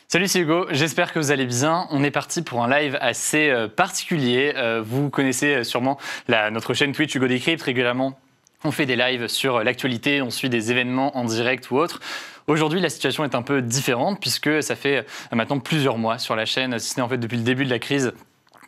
Salut, c'est Hugo, j'espère que vous allez bien. On est parti pour un live assez particulier. Vous connaissez sûrement notre chaîne Twitch Hugo Décrypte. Régulièrement, on fait des lives sur l'actualité, on suit des événements en direct ou autre. Aujourd'hui, la situation est un peu différente puisque ça fait maintenant plusieurs mois sur la chaîne, si ce n'est en fait depuis le début de la crise,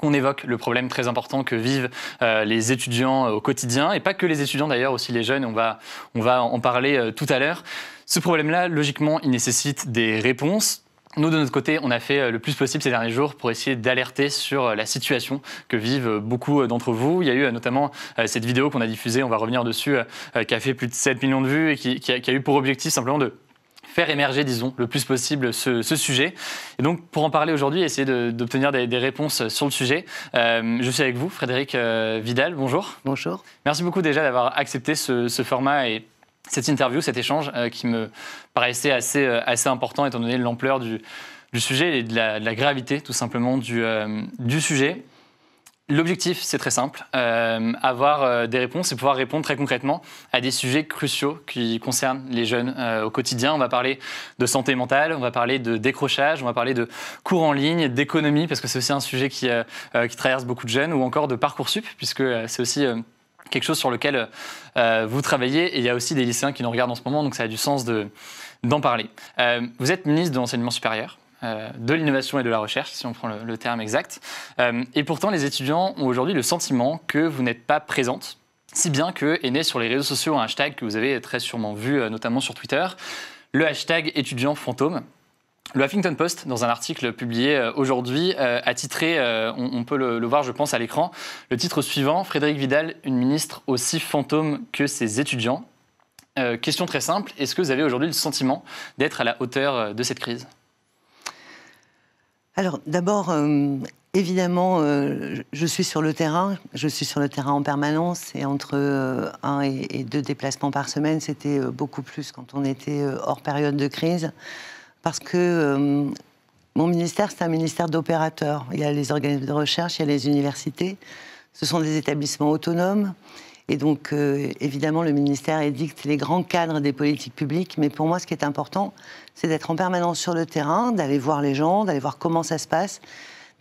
qu'on évoque le problème très important que vivent les étudiants au quotidien, et pas que les étudiants d'ailleurs, aussi les jeunes, on va en parler tout à l'heure. Ce problème-là, logiquement, il nécessite des réponses. Nous, de notre côté, on a fait le plus possible ces derniers jours pour essayer d'alerter sur la situation que vivent beaucoup d'entre vous. Il y a eu notamment cette vidéo qu'on a diffusée, on va revenir dessus, qui a fait plus de 7 millions de vues et qui a eu pour objectif simplement de faire émerger, disons, le plus possible ce sujet. Et donc, pour en parler aujourd'hui, essayer d'obtenir des réponses sur le sujet, je suis avec vous, Frédéric Vidal. Bonjour. Bonjour. Merci beaucoup déjà d'avoir accepté ce format et cette interview, cet échange qui me paraissait assez important étant donné l'ampleur du sujet et de la gravité tout simplement du sujet. L'objectif, c'est très simple, avoir des réponses et pouvoir répondre très concrètement à des sujets cruciaux qui concernent les jeunes au quotidien. On va parler de santé mentale, on va parler de décrochage, on va parler de cours en ligne, d'économie, parce que c'est aussi un sujet qui traverse beaucoup de jeunes, ou encore de Parcoursup, puisque c'est aussi quelque chose sur lequel vous travaillez, et il y a aussi des lycéens qui nous regardent en ce moment, donc ça a du sens d'en parler. Vous êtes ministre de l'Enseignement supérieur, de l'innovation et de la recherche, si on prend le terme exact, et pourtant les étudiants ont aujourd'hui le sentiment que vous n'êtes pas présente, si bien que est né sur les réseaux sociaux un hashtag que vous avez très sûrement vu, notamment sur Twitter, le hashtag étudiant fantôme. Le Huffington Post, dans un article publié aujourd'hui, a titré, on peut le voir je pense à l'écran, le titre suivant, Frédéric Vidal, une ministre aussi fantôme que ses étudiants. Question très simple, est-ce que vous avez aujourd'hui le sentiment d'être à la hauteur de cette crise ? Alors d'abord, évidemment, je suis sur le terrain. Je suis sur le terrain en permanence, et entre 1 et 2 déplacements par semaine, c'était beaucoup plus quand on était hors période de crise. Parce que mon ministère, c'est un ministère d'opérateurs. Il y a les organismes de recherche, il y a les universités. Ce sont des établissements autonomes. Et donc, évidemment, le ministère édicte les grands cadres des politiques publiques. Mais pour moi, ce qui est important, c'est d'être en permanence sur le terrain, d'aller voir les gens, d'aller voir comment ça se passe,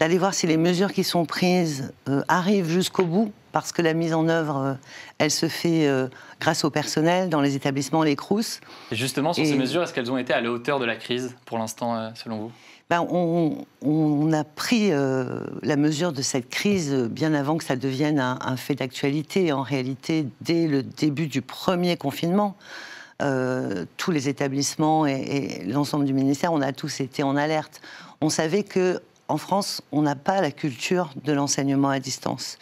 d'aller voir si les mesures qui sont prises arrivent jusqu'au bout, parce que la mise en œuvre, elle se fait grâce au personnel dans les établissements, les CROUS. Et justement, sur ces mesures, est-ce qu'elles ont été à la hauteur de la crise, pour l'instant, selon vous ? On a pris la mesure de cette crise bien avant que ça devienne un fait d'actualité. En réalité, dès le début du premier confinement, tous les établissements et l'ensemble du ministère, on a tous été en alerte. On savait qu'en France, on n'a pas la culture de l'enseignement à distance.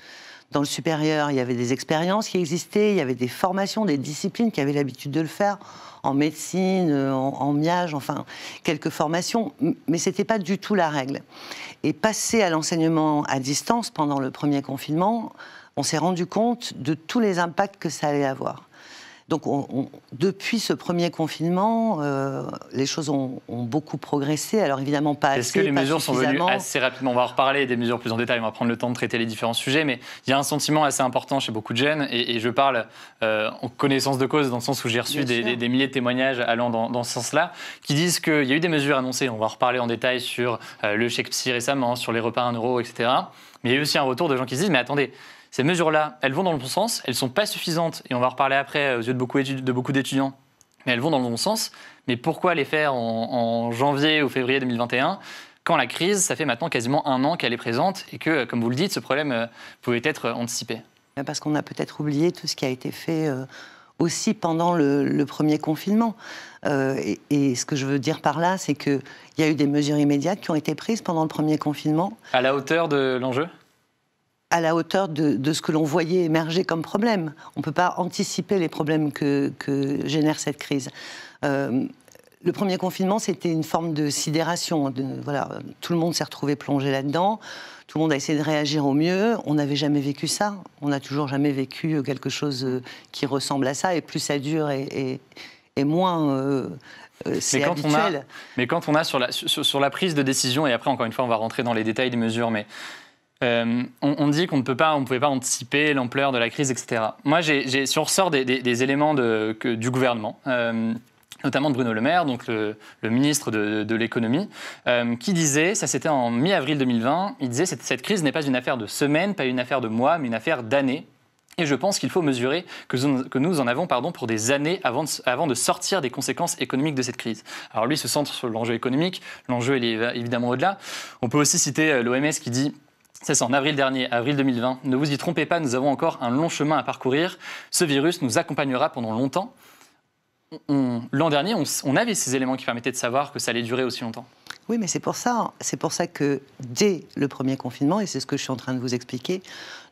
Dans le supérieur, il y avait des expériences qui existaient, il y avait des formations, des disciplines qui avaient l'habitude de le faire, en médecine, en MIAGE, enfin, quelques formations, mais ce n'était pas du tout la règle. Et passer à l'enseignement à distance pendant le premier confinement, on s'est rendu compte de tous les impacts que ça allait avoir. Donc, depuis ce premier confinement, les choses ont beaucoup progressé. Alors, évidemment, pas assez, Est-ce que les mesures sont venues assez rapidement ? On va en reparler des mesures plus en détail, on va prendre le temps de traiter les différents sujets, mais il y a un sentiment assez important chez beaucoup de jeunes, et je parle en connaissance de cause, dans le sens où j'ai reçu des milliers de témoignages allant dans ce sens-là, qui disent qu'il y a eu des mesures annoncées, on va en reparler en détail sur le chèque psy récemment, sur les repas à 1 euro, etc. Mais il y a eu aussi un retour de gens qui se disent, mais attendez, ces mesures-là, elles vont dans le bon sens, elles ne sont pas suffisantes, et on va en reparler après aux yeux de beaucoup d'étudiants, mais elles vont dans le bon sens. Mais pourquoi les faire en janvier ou février 2021, quand la crise, ça fait maintenant quasiment 1 an qu'elle est présente, et que, comme vous le dites, ce problème pouvait être anticipé ? Parce qu'on a peut-être oublié tout ce qui a été fait aussi pendant le premier confinement. Et ce que je veux dire par là, c'est qu'il y a eu des mesures immédiates qui ont été prises pendant le premier confinement. À la hauteur de l'enjeu ? À la hauteur de ce que l'on voyait émerger comme problème. On ne peut pas anticiper les problèmes que génère cette crise. Le premier confinement, c'était une forme de sidération. Voilà, tout le monde s'est retrouvé plongé là-dedans. Tout le monde a essayé de réagir au mieux. On n'avait jamais vécu ça. On n'a toujours jamais vécu quelque chose qui ressemble à ça. Et plus ça dure et moins... c'est habituel. Mais quand on a sur la prise de décision, et après, encore une fois, on va rentrer dans les détails des mesures, mais... on dit qu'on ne pouvait pas anticiper l'ampleur de la crise, etc. Moi, si on ressort des éléments du gouvernement, notamment de Bruno Le Maire, donc le ministre de l'économie, qui disait, ça c'était en mi-avril 2020, il disait cette crise n'est pas une affaire de semaines, pas une affaire de mois, mais une affaire d'années. Et je pense qu'il faut mesurer que nous en avons pour des années avant de sortir des conséquences économiques de cette crise. Alors lui se centre sur l'enjeu économique, l'enjeu il est évidemment au-delà. On peut aussi citer l'OMS qui dit, c'est en avril dernier, avril 2020, ne vous y trompez pas, nous avons encore un long chemin à parcourir. Ce virus nous accompagnera pendant longtemps. L'an dernier, on avait ces éléments qui permettaient de savoir que ça allait durer aussi longtemps. Oui, mais c'est pour ça que dès le premier confinement, et c'est ce que je suis en train de vous expliquer,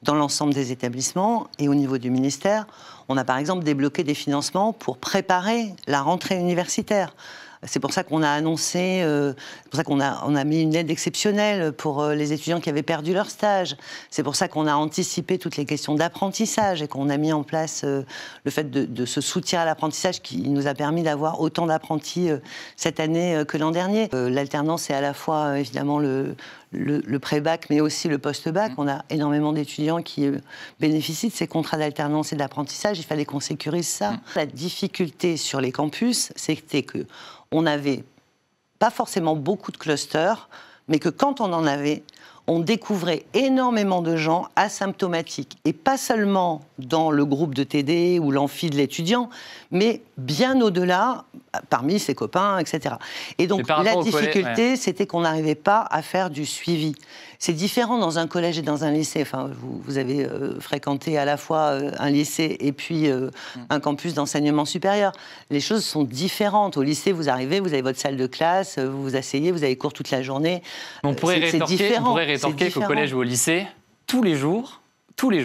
dans l'ensemble des établissements et au niveau du ministère, on a par exemple débloqué des financements pour préparer la rentrée universitaire. C'est pour ça qu'on a annoncé, c'est pour ça qu'on a mis une aide exceptionnelle pour les étudiants qui avaient perdu leur stage. C'est pour ça qu'on a anticipé toutes les questions d'apprentissage et qu'on a mis en place le fait de ce soutien à l'apprentissage qui nous a permis d'avoir autant d'apprentis cette année que l'an dernier. L'alternance, c'est à la fois évidemment le pré-bac, mais aussi le post-bac. On a énormément d'étudiants qui bénéficient de ces contrats d'alternance et d'apprentissage. Il fallait qu'on sécurise ça. La difficulté sur les campus, c'était que on n'avait pas forcément beaucoup de clusters, mais que quand on en avait, on découvrait énormément de gens asymptomatiques. Et pas seulement dans le groupe de TD ou l'amphi de l'étudiant, mais bien au-delà, parmi ses copains, etc. Et donc la difficulté, c'était qu'on n'arrivait pas à faire du suivi. C'est différent dans un collège et dans un lycée. Enfin, vous avez fréquenté à la fois un lycée et puis un campus d'enseignement supérieur. Les choses sont différentes. Au lycée, vous arrivez, vous avez votre salle de classe, vous vous asseyez, vous avez cours toute la journée. On pourrait rétorquer qu'au collège ou au lycée, tous les jours,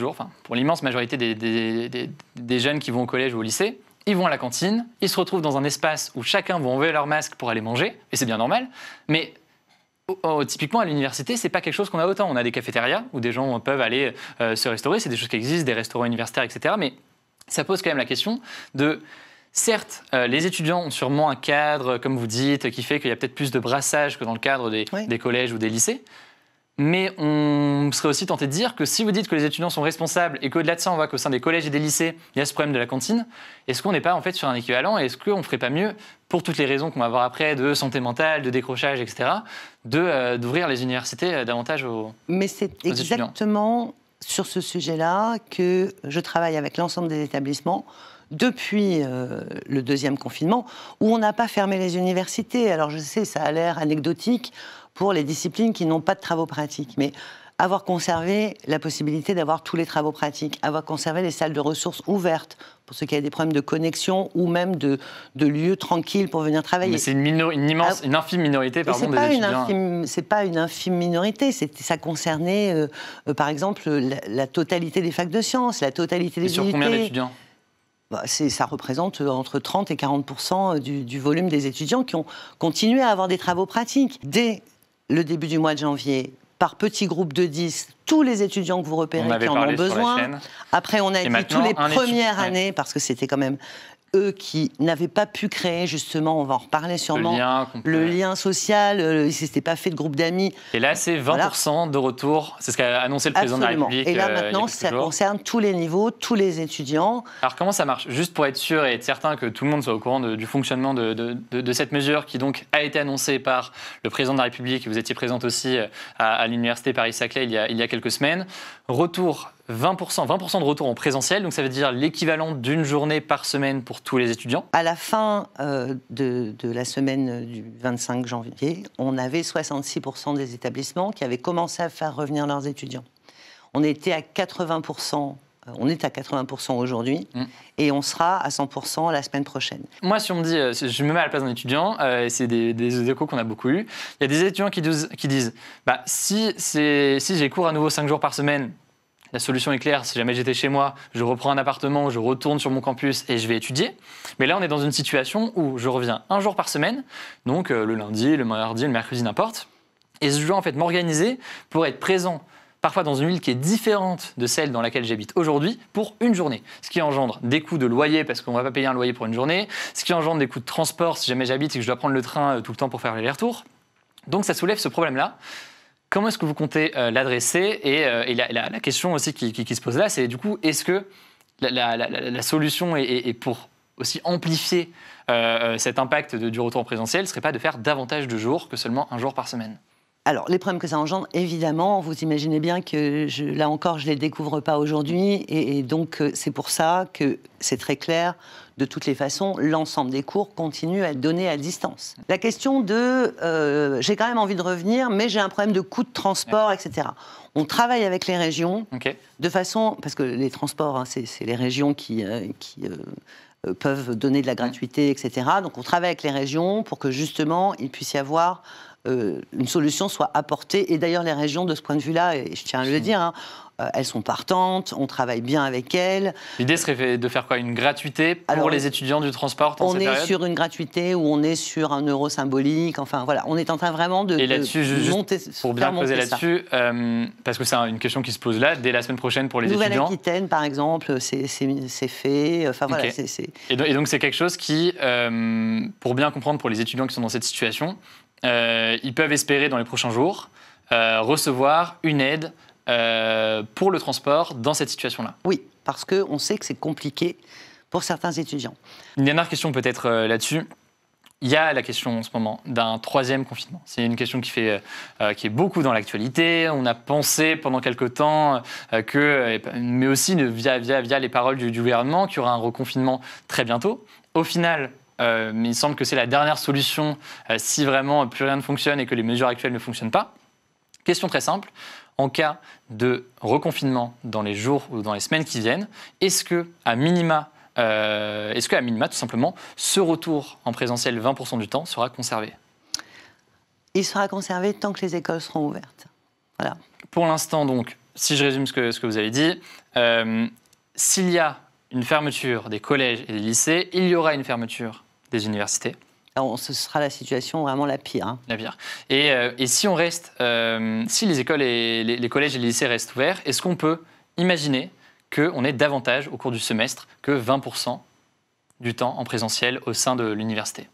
enfin, pour l'immense majorité des jeunes qui vont au collège ou au lycée, ils vont à la cantine, ils se retrouvent dans un espace où chacun va enlever leur masque pour aller manger, et c'est bien normal, mais typiquement à l'université, c'est pas quelque chose qu'on a autant. On a des cafétérias où des gens peuvent aller se restaurer, c'est des choses qui existent, des restaurants universitaires, etc. Mais ça pose quand même la question de... Certes, les étudiants ont sûrement un cadre, comme vous dites, qui fait qu'il y a peut-être plus de brassage que dans le cadre des collèges ou des lycées. Mais on serait aussi tenté de dire que si vous dites que les étudiants sont responsables et qu'au-delà de ça, on voit qu'au sein des collèges et des lycées, il y a ce problème de la cantine, est-ce qu'on n'est pas en fait sur un équivalent et est-ce qu'on ne ferait pas mieux, pour toutes les raisons qu'on va voir après, de santé mentale, de décrochage, etc., d'ouvrir les universités davantage aux étudiants ? Mais c'est exactement sur ce sujet-là que je travaille avec l'ensemble des établissements depuis le deuxième confinement, où on n'a pas fermé les universités. Alors je sais, ça a l'air anecdotique pour les disciplines qui n'ont pas de travaux pratiques, mais avoir conservé la possibilité d'avoir tous les travaux pratiques, avoir conservé les salles de ressources ouvertes pour ceux qui avaient des problèmes de connexion ou même de lieux tranquilles pour venir travailler. Mais c'est une infime minorité des étudiants. C'est pas une infime minorité, ça concernait par exemple la totalité des facs de sciences, la totalité des unités. Et sur combien d'étudiants ? Ça représente entre 30 et 40% du volume des étudiants qui ont continué à avoir des travaux pratiques. Dès le début du mois de janvier, par petits groupes de 10, tous les étudiants que vous repérez qui en ont besoin. Après, on a dit tous les premières années, parce que c'était quand même eux qui n'avaient pas pu créer, justement, on va en reparler sûrement, le lien social, ils ne s'étaient pas fait de groupe d'amis. Et là, c'est 20% de retour, c'est ce qu'a annoncé le président de la République. Et là, maintenant, ça concerne tous les niveaux, tous les étudiants. Alors, comment ça marche ? Juste pour être sûr et être certain que tout le monde soit au courant du fonctionnement de cette mesure qui, donc, a été annoncée par le président de la République, et vous étiez présente aussi à l'université Paris-Saclay il y a quelques semaines. Retour 20% de retour en présentiel, donc ça veut dire l'équivalent d'une journée par semaine pour tous les étudiants. À la fin de la semaine du 25 janvier, on avait 66% des établissements qui avaient commencé à faire revenir leurs étudiants. On était à 80%. On est à 80% aujourd'hui et on sera à 100% la semaine prochaine. Moi, si on me dit, je me mets à la place d'un étudiant, c'est des échos qu'on a beaucoup eus, il y a des étudiants qui disent si j'ai cours à nouveau 5 jours par semaine, la solution est claire, si jamais j'étais chez moi, je reprends un appartement, je retourne sur mon campus et je vais étudier. Mais là, on est dans une situation où je reviens un jour par semaine, donc le lundi, le mardi, le mercredi, n'importe, et je dois en fait m'organiser pour être présent parfois dans une ville qui est différente de celle dans laquelle j'habite aujourd'hui, pour une journée. Ce qui engendre des coûts de loyer, parce qu'on ne va pas payer un loyer pour une journée, ce qui engendre des coûts de transport si jamais j'habite et que je dois prendre le train tout le temps pour faire l'aller-retour. Donc ça soulève ce problème-là. Comment est-ce que vous comptez l'adresser ? Et la question aussi qui se pose là, c'est du coup, est-ce que la solution est pour aussi amplifier cet impact du retour en présentiel, ne serait pas de faire davantage de jours que seulement un jour par semaine? Alors, les problèmes que ça engendre, évidemment, vous imaginez bien que, là encore, je ne les découvre pas aujourd'hui. Et donc, c'est pour ça que c'est très clair. De toutes les façons, l'ensemble des cours continue à être donné à distance. La question de... j'ai quand même envie de revenir, mais j'ai un problème de coût de transport, etc. On travaille avec les régions de façon... Parce que les transports, hein, c'est les régions qui peuvent donner de la gratuité, etc. Donc, on travaille avec les régions pour que, justement, il puisse y avoir... une solution soit apportée. Et d'ailleurs, les régions, de ce point de vue-là, et je tiens à le dire, hein, elles sont partantes, on travaille bien avec elles. L'idée serait de faire quoi? Une gratuité pour les étudiants du transport dans cette période? On est sur une gratuité où on est sur un euro symbolique. Enfin, voilà, on est en train vraiment de monter, pour bien creuser là-dessus, parce que c'est une question qui se pose là, dès la semaine prochaine pour les étudiants. Nouvelle-Aquitaine, par exemple, c'est fait. Enfin, voilà, Et donc, c'est quelque chose qui, pour bien comprendre pour les étudiants qui sont dans cette situation, ils peuvent espérer dans les prochains jours recevoir une aide pour le transport dans cette situation-là. Oui, parce qu'on sait que c'est compliqué pour certains étudiants. Une dernière question peut-être là-dessus. Il y a la question en ce moment d'un 3e confinement. C'est une question qui est beaucoup dans l'actualité. On a pensé pendant quelque temps mais aussi via les paroles du gouvernement, qu'il y aura un reconfinement très bientôt. Au final, mais il semble que c'est la dernière solution si vraiment plus rien ne fonctionne et que les mesures actuelles ne fonctionnent pas. Question très simple, en cas de reconfinement dans les jours ou dans les semaines qui viennent, est-ce qu'à minima, tout simplement, ce retour en présentiel 20% du temps sera conservé? Il sera conservé tant que les écoles seront ouvertes. Voilà. Pour l'instant, donc, si je résume ce que vous avez dit, s'il y a une fermeture des collèges et des lycées, il y aura une fermeture des universités. Alors, ce sera la situation vraiment la pire. Hein. La pire. Et si on reste, si les écoles et les collèges et les lycées restent ouverts, est-ce qu'on peut imaginer qu'on ait davantage au cours du semestre que 20% du temps en présentiel au sein de l'université?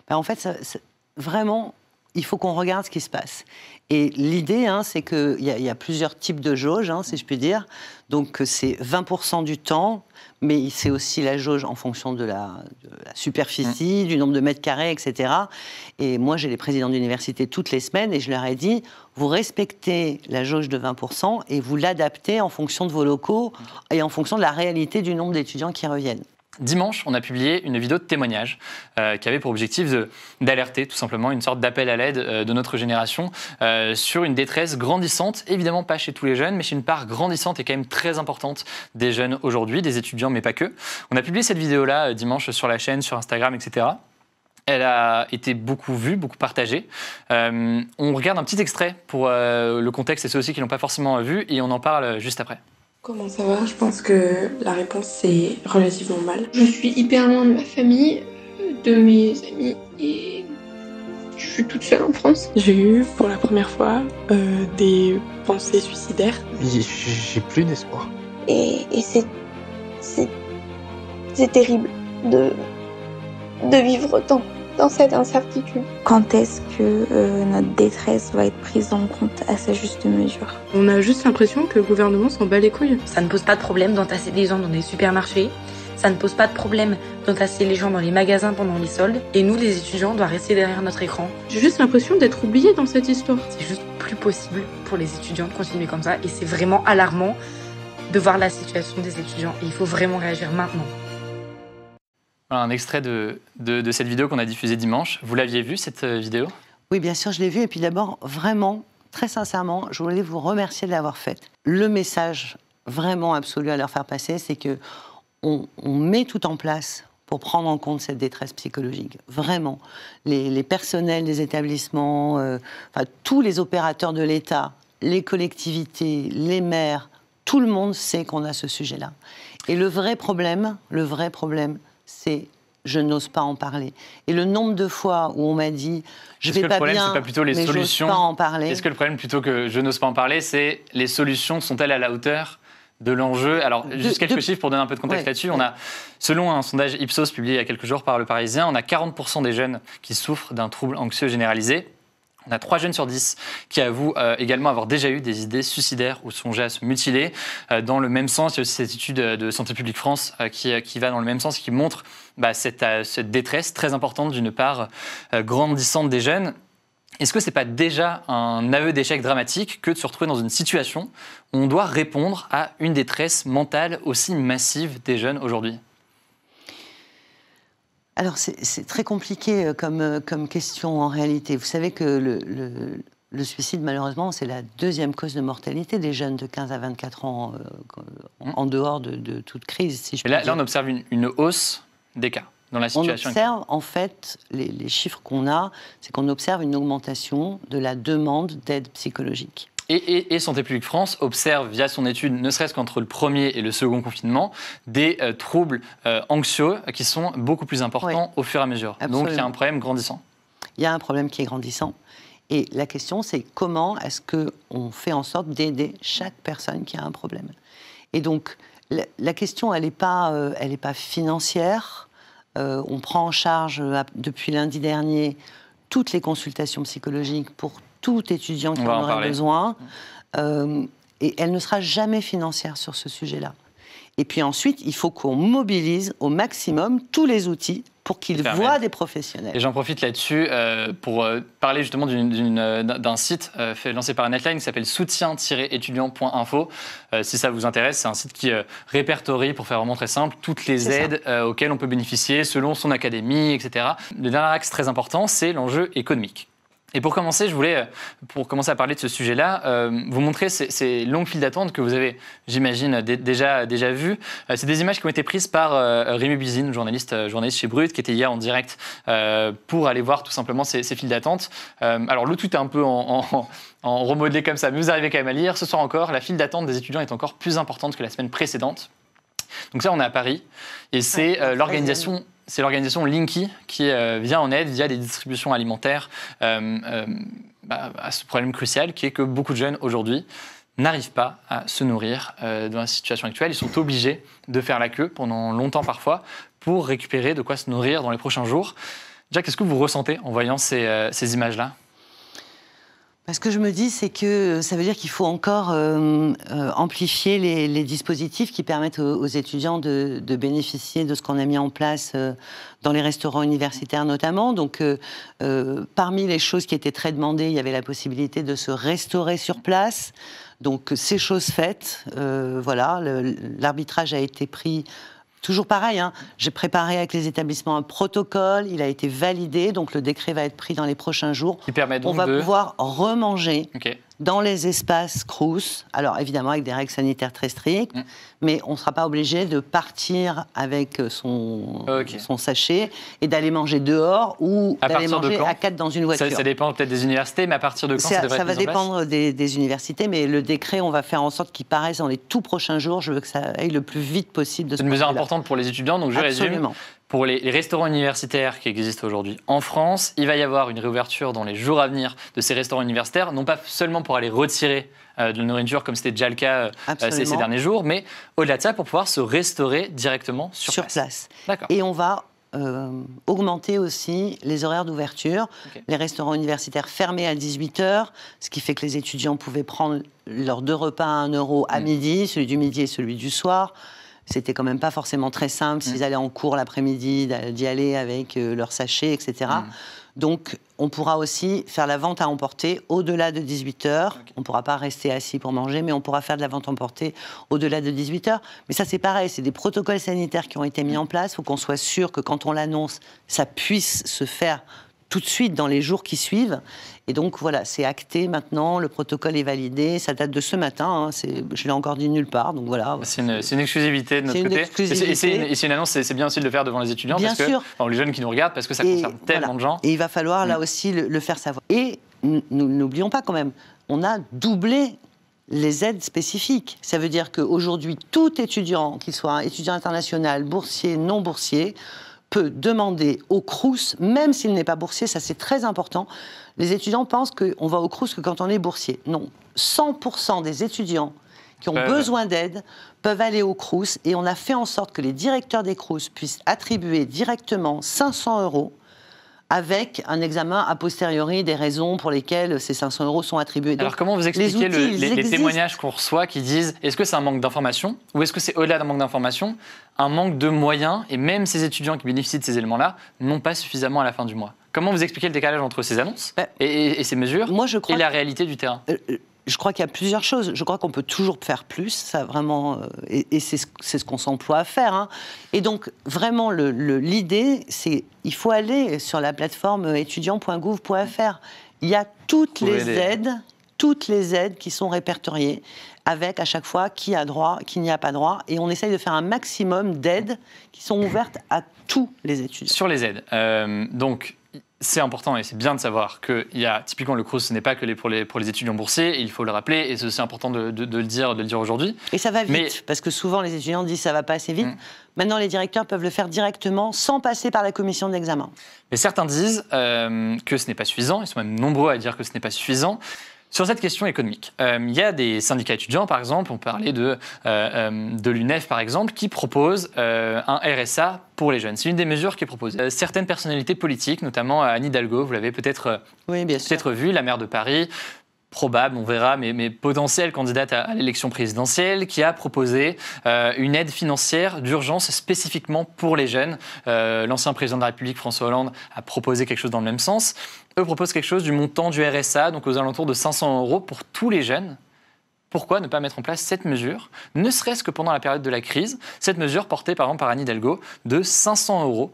En fait, vraiment, il faut qu'on regarde ce qui se passe. Et l'idée, hein, c'est qu'il y a plusieurs types de jauges, hein, si je puis dire. Donc, c'est 20% du temps, mais c'est aussi la jauge en fonction de la superficie, du nombre de mètres carrés, etc. Et moi, j'ai les présidents d'université toutes les semaines et je leur ai dit, vous respectez la jauge de 20% et vous l'adaptez en fonction de vos locaux et en fonction de la réalité du nombre d'étudiants qui reviennent. Dimanche, on a publié une vidéo de témoignage qui avait pour objectif d'alerter tout simplement une sorte d'appel à l'aide de notre génération sur une détresse grandissante, évidemment pas chez tous les jeunes, mais chez une part grandissante et quand même très importante des jeunes aujourd'hui, des étudiants, mais pas que. On a publié cette vidéo-là dimanche sur la chaîne, sur Instagram, etc. Elle a été beaucoup vue, beaucoup partagée. On regarde un petit extrait pour le contexte et ceux aussi qui ne l'ont pas forcément vu, et on en parle juste après. Comment ça va? Je pense que la réponse c'est relativement mal. Je suis hyper loin de ma famille, de mes amis et je suis toute seule en France. J'ai eu pour la première fois des pensées suicidaires. J'ai plus d'espoir. Et c'est terrible de vivre dans cette incertitude. Quand est-ce que notre détresse va être prise en compte à sa juste mesure? On a juste l'impression que le gouvernement s'en bat les couilles. Ça ne pose pas de problème d'entasser des gens dans des supermarchés. Ça ne pose pas de problème d'entasser les gens dans les magasins pendant les soldes. Et nous, les étudiants, on doit rester derrière notre écran. J'ai juste l'impression d'être oubliée dans cette histoire. C'est juste plus possible pour les étudiants de continuer comme ça. Et c'est vraiment alarmant de voir la situation des étudiants. Et il faut vraiment réagir maintenant. Un extrait de cette vidéo qu'on a diffusée dimanche. Vous l'aviez vue, cette vidéo? Oui, bien sûr, je l'ai vue. Et puis d'abord, vraiment, très sincèrement, je voulais vous remercier de l'avoir faite. Le message vraiment absolu à leur faire passer, c'est qu'on met tout en place pour prendre en compte cette détresse psychologique. Vraiment. Les personnels des établissements, tous les opérateurs de l'État, les collectivités, les maires, tout le monde sait qu'on a ce sujet-là. Et le vrai problème, c'est je n'ose pas en parler. Et le nombre de fois où on m'a dit je vais pas bien, c'est pas plutôt les mais solutions. J'ose pas en parler. Est-ce que le problème, plutôt que je n'ose pas en parler, c'est les solutions sont-elles à la hauteur de l'enjeu? Alors, juste quelques chiffres pour donner un peu de contexte là-dessus. On a, selon un sondage Ipsos publié il y a quelques jours par Le Parisien, on a 40% des jeunes qui souffrent d'un trouble anxieux généralisé. On a 3 jeunes sur 10 qui avouent également avoir déjà eu des idées suicidaires ou songé à se mutiler. Dans le même sens, il y a aussi cette étude de Santé publique France qui va dans le même sens, qui montre cette détresse très importante d'une part grandissante des jeunes. Est-ce que ce n'est pas déjà un aveu d'échec dramatique que de se retrouver dans une situation où on doit répondre à une détresse mentale aussi massive des jeunes aujourd'hui ? Alors, c'est très compliqué comme question en réalité. Vous savez que le suicide, malheureusement, c'est la 2e cause de mortalité des jeunes de 15 à 24 ans, en dehors de toute crise, si je puis dire. Là, on observe une hausse des cas dans la situation. On observe, en fait, les chiffres qu'on a, c'est qu'on observe une augmentation de la demande d'aide psychologique. Et Santé publique France observe via son étude, ne serait-ce qu'entre le premier et le second confinement, des troubles anxieux qui sont beaucoup plus importants au fur et à mesure. Absolument. Donc il y a un problème grandissant. Il y a un problème qui est grandissant. Et la question, c'est comment est-ce qu'on fait en sorte d'aider chaque personne qui a un problème. Et donc, la question, elle n'est pas financière. On prend en charge, depuis lundi dernier, toutes les consultations psychologiques pour tout étudiant qui en aurait besoin. Et elle ne sera jamais financière sur ce sujet-là. Et puis ensuite, il faut qu'on mobilise au maximum tous les outils pour qu'ils voient des professionnels. Et j'en profite là-dessus pour parler justement d'un site lancé par Netline qui s'appelle soutien-étudiant.info. Si ça vous intéresse, c'est un site qui répertorie, pour faire vraiment très simple, toutes les aides auxquelles on peut bénéficier selon son académie, etc. Le dernier axe très important, c'est l'enjeu économique. Et pour commencer, je voulais, pour commencer à parler de ce sujet-là, vous montrer ces longues files d'attente que vous avez, j'imagine, déjà vues. C'est des images qui ont été prises par Rémi Bizine, journaliste chez Brut, qui était hier en direct pour aller voir tout simplement ces files d'attente. Alors le tout est un peu en remodelé comme ça, mais vous arrivez quand même à lire. Ce soir encore, la file d'attente des étudiants est encore plus importante que la semaine précédente. Donc ça, on est à Paris, et c'est l'organisation... C'est l'organisation Linky qui vient en aide via des distributions alimentaires à ce problème crucial qui est que beaucoup de jeunes aujourd'hui n'arrivent pas à se nourrir dans la situation actuelle. Ils sont obligés de faire la queue pendant longtemps parfois pour récupérer de quoi se nourrir dans les prochains jours. Jacques, qu'est-ce que vous ressentez en voyant ces images-là ? Ce que je me dis, c'est que ça veut dire qu'il faut encore amplifier les dispositifs qui permettent aux étudiants de bénéficier de ce qu'on a mis en place dans les restaurants universitaires notamment. Donc, parmi les choses qui étaient très demandées, il y avait la possibilité de se restaurer sur place. Donc, ces choses faites, voilà, l'arbitrage a été pris. Toujours pareil, j'ai préparé avec les établissements un protocole, il a été validé, donc le décret va être pris dans les prochains jours. Qui permet donc on va pouvoir remanger dans les espaces Crous, alors évidemment avec des règles sanitaires très strictes, mais on ne sera pas obligé de partir avec son sachet et d'aller manger dehors ou d'aller manger à 4 dans une voiture. Ça dépend peut-être des universités, mais à partir de quand ça devrait être mis en place ? Ça va dépendre des universités, mais le décret, on va faire en sorte qu'il paraisse dans les tout prochains jours. Je veux que ça aille le plus vite possible de ce point de vue-là. C'est une mesure importante pour les étudiants, donc je résume. Pour les restaurants universitaires qui existent aujourd'hui en France, il va y avoir une réouverture dans les jours à venir de ces restaurants universitaires, non pas seulement pour aller retirer de la nourriture comme c'était déjà le cas ces derniers jours, mais au-delà de ça, pour pouvoir se restaurer directement sur place. D'accord. Et on va augmenter aussi les horaires d'ouverture. Les restaurants universitaires fermés à 18h, ce qui fait que les étudiants pouvaient prendre leurs 2 repas à 1 € à midi, celui du midi et celui du soir. C'était quand même pas forcément très simple s'ils allaient en cours l'après-midi, d'y aller avec leur sachet, etc. Donc, on pourra aussi faire la vente à emporter au-delà de 18h. On ne pourra pas rester assis pour manger, mais on pourra faire de la vente à emporter au-delà de 18h. Mais ça, c'est pareil, c'est des protocoles sanitaires qui ont été mis en place. Il faut qu'on soit sûr que quand on l'annonce, ça puisse se faire tout de suite dans les jours qui suivent. Et donc voilà, c'est acté maintenant, le protocole est validé, ça date de ce matin, je ne l'ai encore dit nulle part, donc voilà. C'est une exclusivité de notre côté. Et c'est une annonce, c'est bien aussi de le faire devant les étudiants, bien sûr. Les jeunes qui nous regardent, parce que ça concerne tellement de gens. Et il va falloir là aussi le faire savoir. Et nous n'oublions pas quand même, on a doublé les aides spécifiques. Ça veut dire qu'aujourd'hui, tout étudiant, qu'il soit étudiant international, boursier, non boursier, peut demander au Crous, même s'il n'est pas boursier, ça c'est très important. Les étudiants pensent qu'on va au Crous que quand on est boursier. Non, 100% des étudiants qui ont besoin d'aide peuvent aller au Crous, et on a fait en sorte que les directeurs des Crous puissent attribuer directement 500 € avec un examen a posteriori des raisons pour lesquelles ces 500 € sont attribués. Alors, comment vous expliquez les témoignages qu'on reçoit qui disent est-ce que c'est un manque d'information ou est-ce que c'est au-delà d'un manque d'information, un manque de moyens, et même ces étudiants qui bénéficient de ces éléments-là n'ont pas suffisamment à la fin du mois? Comment vous expliquez le décalage entre ces annonces et ces mesures et la réalité du terrain? Je crois qu'il y a plusieurs choses. Je crois qu'on peut toujours faire plus, ça vraiment, et c'est ce qu'on s'emploie à faire. Hein. Et donc, vraiment, l'idée, c'est il faut aller sur la plateforme étudiant.gouv.fr. Il y a toutes les aides qui sont répertoriées, avec à chaque fois qui a droit, qui n'y a pas droit. Et on essaye de faire un maximum d'aides qui sont ouvertes à tous les étudiants. Sur les aides, donc... C'est important et c'est bien de savoir qu'il y a typiquement le Crous, ce n'est pas que pour les étudiants boursiers, il faut le rappeler et c'est aussi important de le dire aujourd'hui. Et ça va vite, parce que souvent les étudiants disent ça va pas assez vite. Maintenant, les directeurs peuvent le faire directement sans passer par la commission d'examen. Mais certains disent que ce n'est pas suffisant, ils sont même nombreux à dire que ce n'est pas suffisant. Sur cette question économique, il y a des syndicats étudiants, par exemple, on parlait de l'UNEF, par exemple, qui propose un RSA pour les jeunes. C'est une des mesures qui est proposée. Certaines personnalités politiques, notamment Anne Hidalgo, vous l'avez peut-être vu, la maire de Paris, probable, on verra, mais potentielle candidate à l'élection présidentielle, qui a proposé une aide financière d'urgence spécifiquement pour les jeunes. L'ancien président de la République, François Hollande, a proposé quelque chose dans le même sens. Eux proposent quelque chose du montant du RSA, donc aux alentours de 500 € pour tous les jeunes. Pourquoi ne pas mettre en place cette mesure, ne serait-ce que pendant la période de la crise, cette mesure portée par exemple par Anne Hidalgo de 500 €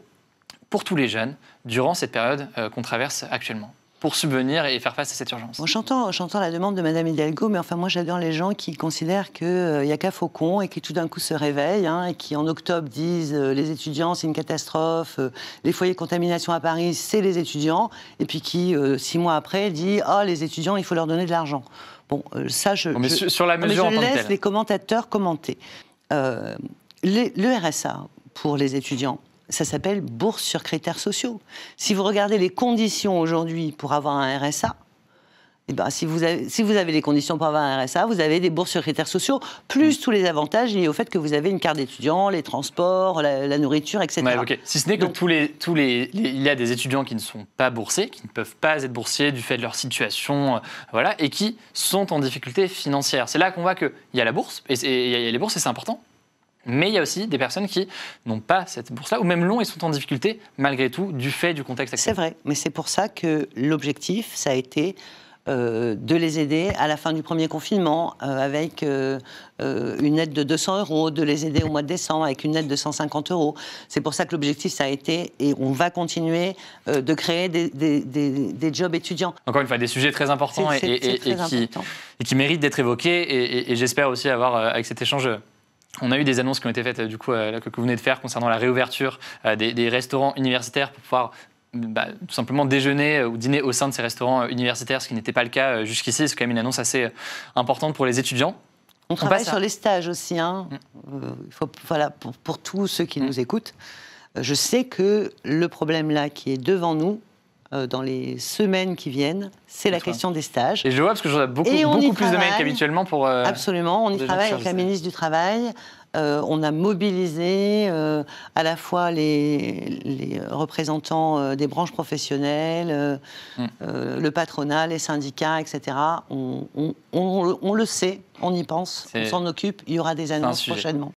pour tous les jeunes durant cette période qu'on traverse actuellement, pour subvenir et faire face à cette urgence? Bon, j'entends la demande de Madame Hidalgo, mais enfin moi j'adore les gens qui considèrent qu'il n'y a qu'à Faucon et qui tout d'un coup se réveillent et qui en octobre disent les étudiants c'est une catastrophe, les foyers de contamination à Paris c'est les étudiants, et puis qui 6 mois après dit les étudiants il faut leur donner de l'argent. Bon, ça sur la mesure en tant que telle. Je laisse les commentateurs commenter. Le RSA pour les étudiants, ça s'appelle bourse sur critères sociaux. Si vous regardez les conditions aujourd'hui pour avoir un RSA, si vous avez les conditions pour avoir un RSA, vous avez des bourses sur critères sociaux, plus tous les avantages liés au fait que vous avez une carte d'étudiant, les transports, la nourriture, etc. Ouais, okay. Si ce n'est que il y a des étudiants qui ne sont pas boursés, qui ne peuvent pas être boursiers du fait de leur situation, et qui sont en difficulté financière. C'est là qu'on voit qu'il y a la bourse, et il y a les bourses, et c'est important. Mais il y a aussi des personnes qui n'ont pas cette bourse-là, ou même l'ont et sont en difficulté, malgré tout, du fait du contexte actuel. C'est vrai, mais c'est pour ça que l'objectif, ça a été de les aider à la fin du premier confinement, avec une aide de 200 €, de les aider au mois de décembre avec une aide de 150 €. C'est pour ça que l'objectif, ça a été, et on va continuer, de créer des jobs étudiants. Encore une fois, des sujets très importants et qui méritent d'être évoqués, et j'espère aussi avoir, avec cet échange... On a eu des annonces qui ont été faites, du coup, que vous venez de faire, concernant la réouverture des restaurants universitaires pour pouvoir tout simplement déjeuner ou dîner au sein de ces restaurants universitaires, ce qui n'était pas le cas jusqu'ici. C'est quand même une annonce assez importante pour les étudiants. On travaille sur les stages aussi. Pour tous ceux qui nous écoutent, je sais que le problème là qui est devant nous, dans les semaines qui viennent, c'est la question des stages. Et je vois, parce que je vois beaucoup plus de mails qu'habituellement pour... Absolument, on y travaille avec la ministre du Travail. On a mobilisé à la fois les représentants des branches professionnelles, le patronat, les syndicats, etc. On le sait, on y pense, on s'en occupe, il y aura des annonces prochainement.